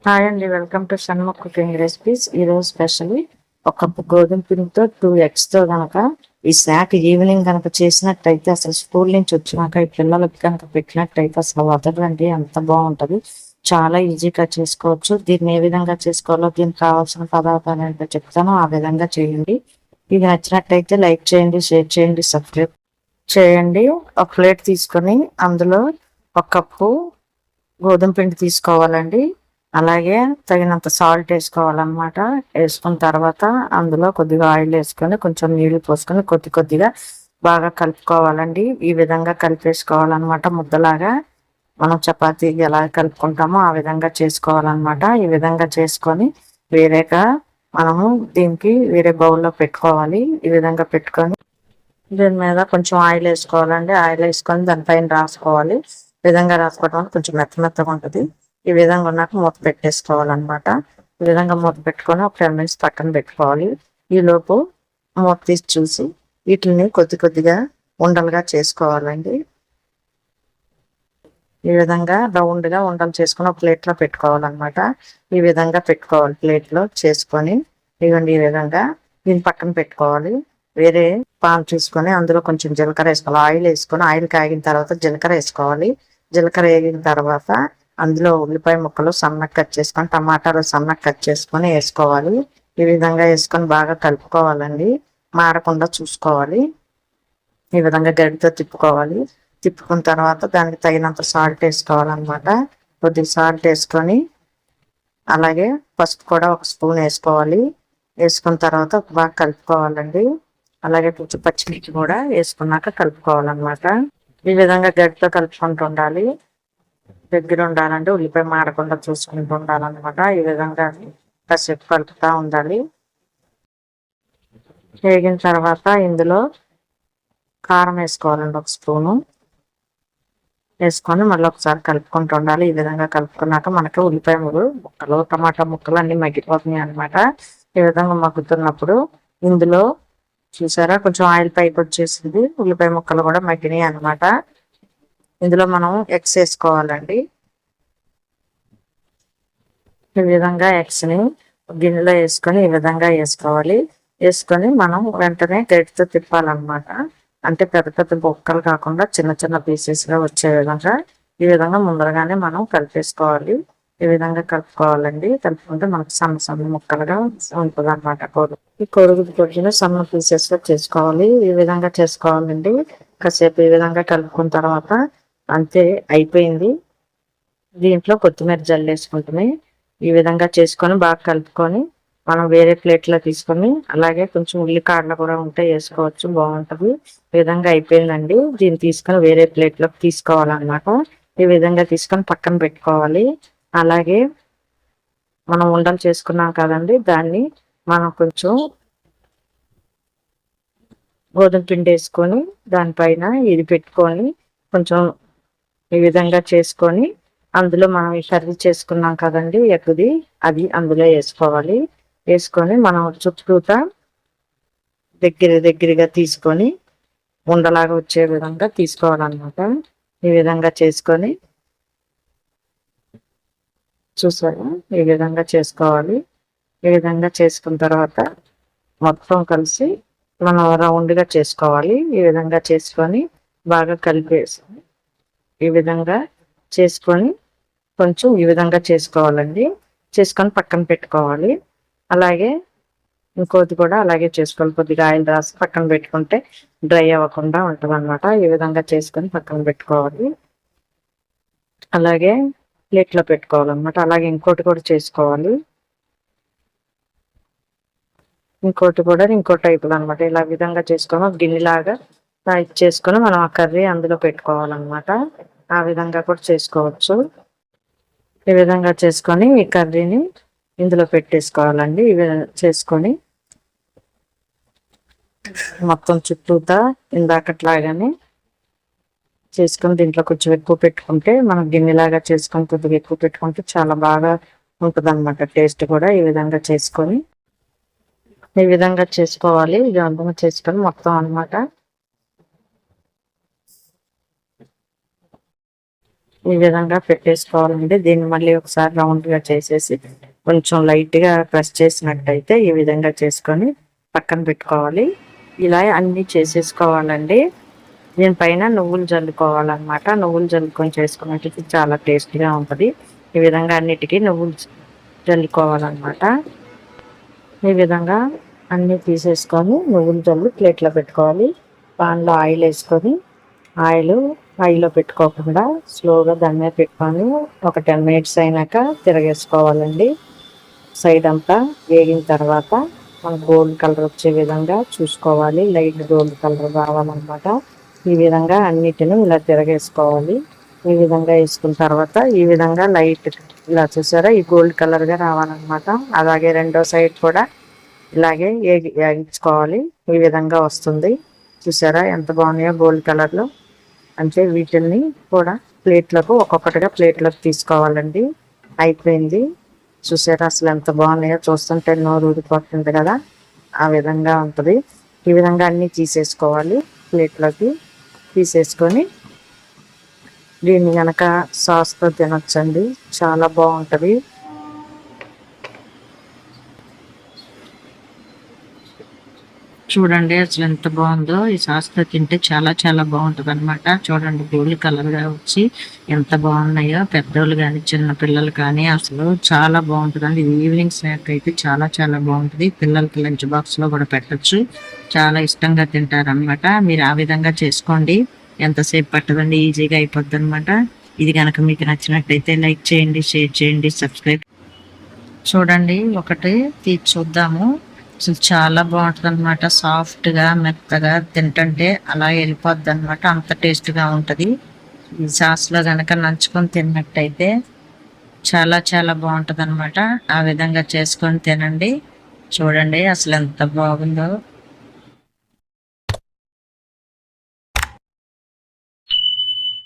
Hi అండి, welcome to Shanmukh cooking recipes. ఈరోజు specially ఒక కప్పు గోధుమ పిండితో 2 ఎగ్స్తో కనుక ఈ స్నాక్ ఈవినింగ్ కనుక చేసినట్టయితే, అసలు స్కూల్ నుంచి వచ్చినాక ఈ పిల్లలకి కనుక పెట్టినట్టయితే అసలు వదలండి, అంత బాగుంటుంది. చాలా ఈజీగా చేసుకోవచ్చు. దీన్ని ఏ విధంగా చేసుకోవాలో, దీనికి కావాల్సిన పదార్థాలు ఏంటో చెప్తాను, ఆ విధంగా చేయండి. ఇది నచ్చినట్టయితే లైక్ చేయండి, షేర్ చేయండి, సబ్స్క్రైబ్ చేయండి. ఒక ప్లేట్ తీసుకొని అందులో ఒక కప్పు గోధుమ పిండి తీసుకోవాలండి. అలాగే తగినంత సాల్ట్ వేసుకోవాలన్నమాట. వేసుకున్న తర్వాత అందులో కొద్దిగా ఆయిల్ వేసుకొని కొంచెం నీళ్లు పోసుకొని కొద్దిగా బాగా కలుపుకోవాలండి. ఈ విధంగా కలిపేసుకోవాలన్నమాట. ముద్దలాగా మనం చపాతీ ఎలా కలుపుకుంటామో ఆ విధంగా చేసుకోవాలన్నమాట. ఈ విధంగా చేసుకొని వేరేగా మనము దీనికి వేరే బౌల్లో పెట్టుకోవాలి. ఈ విధంగా పెట్టుకొని దీని మీద కొంచెం ఆయిల్ వేసుకోవాలండి. ఆయిల్ వేసుకొని దానిపైన రాసుకోవాలి. ఈ విధంగా రాసుకోవడం వల్ల కొంచెం మెత్తగా ఉంటుంది. ఈ విధంగా ఉన్నాక మూత పెట్టేసుకోవాలన్నమాట. ఈ విధంగా మూత పెట్టుకొని ఒక 10 minutes పక్కన పెట్టుకోవాలి. ఈలోపు మూత తీసి చూసి వీటిని కొద్దిగా ఉండలుగా చేసుకోవాలండి. ఈ విధంగా రౌండ్గా ఉండలు చేసుకుని ఒక ప్లేట్లో పెట్టుకోవాలన్నమాట. ఈ విధంగా పెట్టుకోవాలి. ప్లేట్లో చేసుకొని ఇవ్వండి, ఈ విధంగా దీన్ని పక్కన పెట్టుకోవాలి. వేరే పాన్ తీసుకొని అందులో కొంచెం జీలకర్ర వేసుకోవాలి. ఆయిల్ వేసుకొని ఆయిల్ కాగిన తర్వాత జీలకర్ర వేసుకోవాలి. జీలకర్ర వేగిన తర్వాత అందులో ఉల్లిపాయ ముక్కలు సన్నగా కట్ చేసుకొని, టమాటాలు సన్నగా కట్ చేసుకొని వేసుకోవాలి. ఈ విధంగా వేసుకొని బాగా కలుపుకోవాలండి. మాడకుండా చూసుకోవాలి. ఈ విధంగా గరిటెతో తిప్పుకోవాలి. తిప్పుకున్న తర్వాత దానికి తగినంత సాల్ట్ వేసుకోవాలన్నమాట. కొద్దిగా సాల్ట్ వేసుకొని అలాగే పసుపు కూడా ఒక స్పూన్ వేసుకోవాలి. వేసుకున్న తర్వాత బాగా కలుపుకోవాలండి. అలాగే కొంచెం పచ్చిమిర్చి కూడా వేసుకున్నాక కలుపుకోవాలన్నమాట. ఈ విధంగా గరిటెతో కలుపుకుంటూ ఉండాలి. దగ్గర ఉండాలంటే ఉల్లిపాయ మాడకుండా చూసుకుంటూ ఉండాలన్నమాట. ఈ విధంగా కాసేపు కలుపుతూ ఉండాలి. వేగిన తర్వాత ఇందులో కారం వేసుకోవాలండి, ఒక స్పూను వేసుకొని మళ్ళీ ఒకసారి కలుపుకుంటూ ఉండాలి. ఈ విధంగా కలుపుకున్నాక మనకి ఉల్లిపాయ ముక్కలు టమాటా ముక్కలు అన్ని మగ్గిపోతున్నాయి అనమాట. ఈ విధంగా మగ్గుతున్నప్పుడు ఇందులో చూసారా కొంచెం ఆయిల్ పైకి వచ్చేసింది. ఉల్లిపాయ ముక్కలు కూడా మగ్గినాయి అనమాట. ఇందులో మనం ఎగ్స్ వేసుకోవాలండి. ఈ విధంగా ఎగ్స్ని గిన్నెలో వేసుకొని ఈ విధంగా వేసుకోవాలి. వేసుకొని మనం వెంటనే గరిటెతో తిప్పాలన్నమాట. అంటే పెద్ద బొక్కలు కాకుండా చిన్న పీసెస్గా వచ్చే విధంగా ఈ విధంగా ముందరగానే మనం కలిపేసుకోవాలి. ఈ విధంగా కలుపుకోవాలండి. కలుపుకుంటే మనకు సన్న ముక్కలుగా ఉంటుంది అనమాట. ఈ కొడుకు పొడిచిన సన్న పీసెస్గా చేసుకోవాలి. ఈ విధంగా చేసుకోవాలండి. కాసేపు ఈ విధంగా కలుపుకున్న తర్వాత అంతే, అయిపోయింది. దీంట్లో కొత్తిమీర జల్లేసుకుంటుంది. ఈ విధంగా చేసుకొని బాగా కలుపుకొని మనం వేరే ప్లేట్లో తీసుకొని అలాగే కొంచెం ఉల్లికాడలు కూడా ఉంటే వేసుకోవచ్చు, బాగుంటుంది. ఈ విధంగా అయిపోయిందండి. దీన్ని తీసుకొని వేరే ప్లేట్లోకి తీసుకోవాలన్నమాట. ఈ విధంగా తీసుకొని పక్కన పెట్టుకోవాలి. అలాగే మనం ఉండలు చేసుకున్నాం కదండి, దాన్ని మనం కొంచెం గోధుమ పిండి వేసుకొని దానిపైన ఇది పెట్టుకొని కొంచెం ఈ విధంగా చేసుకొని అందులో మనం ఈ కర్రీ చేసుకున్నాం కదండి ఎగ్గుది, అది అందులో వేసుకోవాలి. వేసుకొని మనం చుట్టూతా దగ్గరగా తీసుకొని ఉండలాగా వచ్చే విధంగా తీసుకోవాలన్నమాట. ఈ విధంగా చేసుకొని చూసారా, ఈ విధంగా చేసుకోవాలి. ఈ విధంగా చేసుకున్న తర్వాత మొత్తం కలిసి మనం రౌండ్గా చేసుకోవాలి. ఈ విధంగా చేసుకొని బాగా కలిపేసి ఈ విధంగా చేసుకొని కొంచెం ఈ విధంగా చేసుకోవాలండి. చేసుకొని పక్కన పెట్టుకోవాలి. అలాగే ఇంకోటి కూడా అలాగే చేసుకోవాలి. కొద్దిగా ఆయిల్ రాసి పక్కన పెట్టుకుంటే డ్రై అవ్వకుండా ఉంటుంది అనమాట. ఈ విధంగా చేసుకొని పక్కన పెట్టుకోవాలి. అలాగే ప్లేట్లో పెట్టుకోవాలన్నమాట. అలాగే ఇంకోటి కూడా చేసుకోవాలి. ఇంకో టైపులో అనమాట. ఇలా విధంగా చేసుకొని గిన్నెలాగా చేసుకొని మనం ఆ కర్రీ అందులో పెట్టుకోవాలన్నమాట. ఆ విధంగా కూడా చేసుకోవచ్చు. ఈ విధంగా చేసుకొని ఈ కర్రీని ఇందులో పెట్టేసుకోవాలండి. ఈ విధంగా చేసుకొని మొత్తం చుట్టూతా ఇందాకట్లాగానే చేసుకొని దీంట్లో కొంచెం ఎక్కువ పెట్టుకుంటే మనం గిన్నెలాగా చేసుకొని కొద్దిగా ఎక్కువ పెట్టుకుంటే చాలా బాగా ఉంటుంది అనమాట. టేస్ట్ కూడా ఈ విధంగా చేసుకొని ఈ విధంగా చేసుకోవాలి. ఇది అంతా చేసుకొని మొత్తం అనమాట. ఈ విధంగా పెట్టేసుకోవాలండి. దీన్ని మళ్ళీ ఒకసారి రౌండ్ గా చేసేసి కొంచెం లైట్ గా ప్రెస్ చేసినట్టయితే ఈ విధంగా చేసుకొని పక్కన పెట్టుకోవాలి. ఇలా అన్ని చేసేసుకోవాలండి. దీనిపైన నువ్వులు జల్లుకోవాలన్నమాట. నువ్వులు జల్లుకొని చేసుకున్నట్లయితే చాలా టేస్టీగా ఉంటుంది. ఈ విధంగా అన్నిటికీ నువ్వులు జల్లుకోవాలన్నమాట. ఈ విధంగా అన్నీ తీసేసుకొని నువ్వుల జల్లు ప్లేట్లో పెట్టుకోవాలి. పాన్లో ఆయిల్ వేసుకొని ఆయిల్లో పెట్టుకోకుండా స్లోగా దాని మీద పెట్టుకొని ఒక 10 మినిట్స్ అయినాక తిరగేసుకోవాలండి. సైడ్ అంతా వేగిన తర్వాత మన గోల్డ్ కలర్ వచ్చే విధంగా చూసుకోవాలి. లైట్ గోల్డ్ కలర్ రావాలన్నమాట. ఈ విధంగా అన్నిటిని ఇలా తిరగేసుకోవాలి. ఈ విధంగా వేసుకున్న తర్వాత ఈ విధంగా లైట్ ఇలా చూసారా, ఈ గోల్డ్ కలర్గా రావాలన్నమాట. అలాగే రెండో సైడ్ కూడా ఇలాగే వేగించుకోవాలి. ఈ విధంగా వస్తుంది. చూసారా ఎంత బాగున్నాయో గోల్డ్ కలర్లో. అంటే వీటిల్ని కూడా ప్లేట్లకు ఒక్కొక్కటిగా ప్లేట్లకు తీసుకోవాలండి. అయిపోయింది. చూసారా అసలు ఎంత బాగున్నాయో, చూస్తుంటే నోరు ఊరిపోతుంది కదా, ఆ విధంగా ఉంటుంది. ఈ విధంగా అన్నీ తీసేసుకోవాలి. ప్లేట్లోకి తీసేసుకొని దీన్ని కనుక సాస్తో తినొచ్చండి, చాలా బాగుంటుంది. చూడండి అసలు ఎంత బాగుందో. ఈ సాస్తో తింటే చాలా చాలా బాగుంటుంది అనమాట. చూడండి గోల్డ్ కలర్ గా వచ్చి ఎంత బాగున్నాయో. పెద్దోళ్ళు కానీ చిన్న పిల్లలు కానీ అసలు చాలా బాగుంటుంది. ఇది ఈవినింగ్ స్నాక్ అయితే చాలా చాలా బాగుంటుంది. పిల్లలకి లంచ్ బాక్స్ లో కూడా పెట్టచ్చు. చాలా ఇష్టంగా తింటారు అనమాట. మీరు ఆ విధంగా చేసుకోండి. ఎంతసేపు పట్టదండి, ఈజీగా అయిపోద్ది అనమాట. ఇది కనుక మీకు నచ్చినట్టయితే లైక్ చేయండి, షేర్ చేయండి, సబ్స్క్రైబ్. చూడండి ఒకటి తీసి చూద్దాము. అసలు చాలా బాగుంటుంది అనమాట. సాఫ్ట్ గా మెత్తగా తింటుంటే అలా వెళ్ళిపోద్ది అనమాట. అంత టేస్ట్ గా ఉంటది. ఈ సాస్ లో కనుక నంచుకొని తిన్నట్టయితే చాలా చాలా బాగుంటది అనమాట. ఆ విధంగా చేసుకొని తినండి. చూడండి అసలు ఎంత బాగుందో.